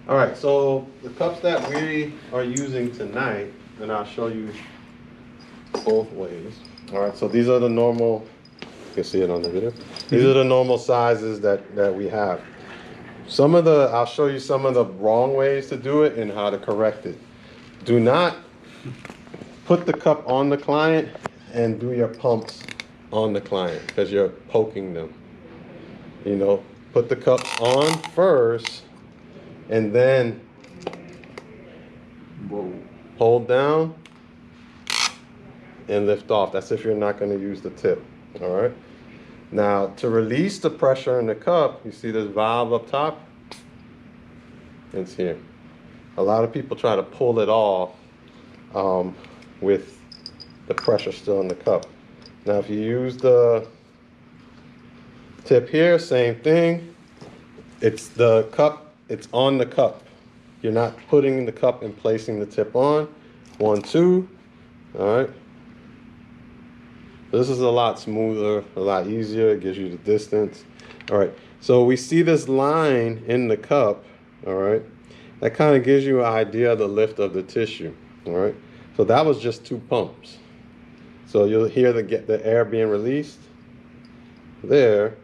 All right, so the cups that we are using tonight, and I'll show you both ways. All right, so these are the normal, you can see it on the video. These are the normal sizes that we have. I'll show you some of the wrong ways to do it and how to correct it. Do not put the cup on the client and do your pumps on the client because you're poking them. You know, put the cup on first and then hold down and lift off. That's if you're not going to use the tip. All right. Now, to release the pressure in the cup, you see this valve up top? It's here. A lot of people try to pull it off with the pressure still in the cup. Now, if you use the tip here, same thing. It's the cup, it's on the cup. You're not putting the cup and placing the tip on. 1, 2, all right. This is a lot smoother, a lot easier. It gives you the distance. All right, so we see this line in the cup, all right? That kind of gives you an idea of the lift of the tissue, all right? So that was just 2 pumps. So you'll hear the air being released there.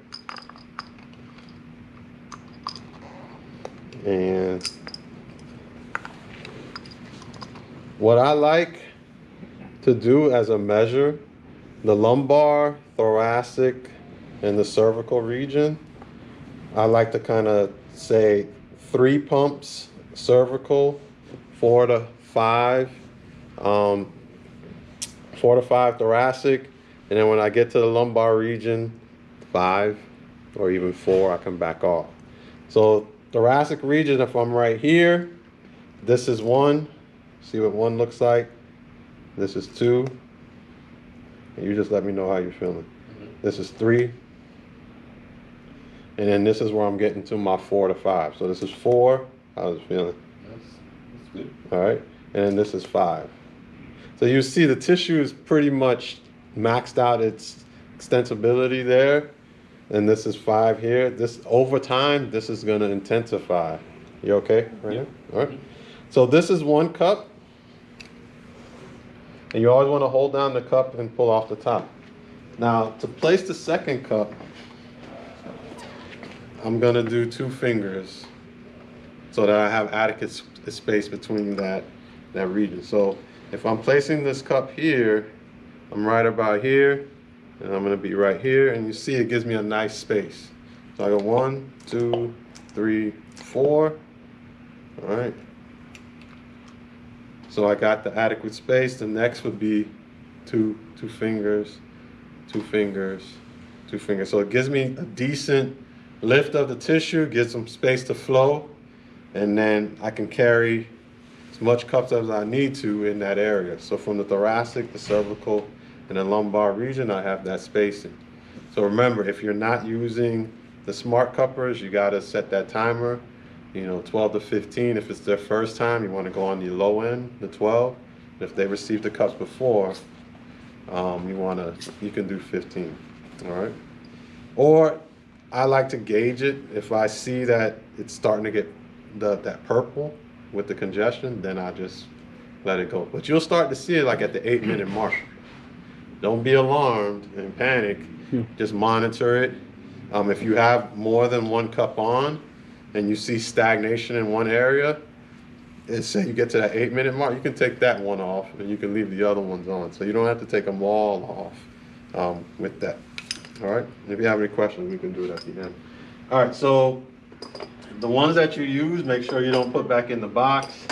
And what I like to do as a measure, the lumbar, thoracic, and the cervical region, I like to kind of say 3 pumps cervical, 4 to 5, 4 to 5 thoracic, and then when I get to the lumbar region, 5 or even 4, I can back off. So thoracic region, if I'm right here, this is 1. See what 1 looks like? This is 2. And you just let me know how you're feeling. This is 3. And then this is where I'm getting to my 4 to 5. So this is 4. How's it feeling? That's good. All right. And then this is 5. So you see the tissue is pretty much maxed out its extensibility there. And this is 5 here. This over time, this is going to intensify. You okay right now? All right. So this is 1 cup. And you always want to hold down the cup and pull off the top. Now, to place the second cup, I'm going to do 2 fingers so that I have adequate space between that region. So if I'm placing this cup here, I'm right about here, and I'm going to be right here. And you see it gives me a nice space. So I go 1, 2, 3, 4. All right. So I got the adequate space. The next would be two fingers, 2 fingers, 2 fingers. So it gives me a decent lift of the tissue, gives some space to flow, and then I can carry as much cups as I need to in that area. So from the thoracic, the cervical, and the lumbar region, I have that spacing. So remember, if you're not using the smart cuppers, you gotta set that timer. 12 to 15. If it's their first time, you want to go on the low end, the 12. If they received the cups before, you can do 15. All right. Or I like to gauge it. If I see that it's starting to get that purple with the congestion, then I just let it go. But you'll start to see it like at the 8-minute mark. Don't be alarmed and panic. Just monitor it. If you have more than 1 cup on, and you see stagnation in one area, and say you get to that 8-minute mark, you can take that one off and you can leave the other ones on. So you don't have to take them all off with that. All right, if you have any questions, we can do it at the end. All right, so the ones that you use, make sure you don't put back in the box.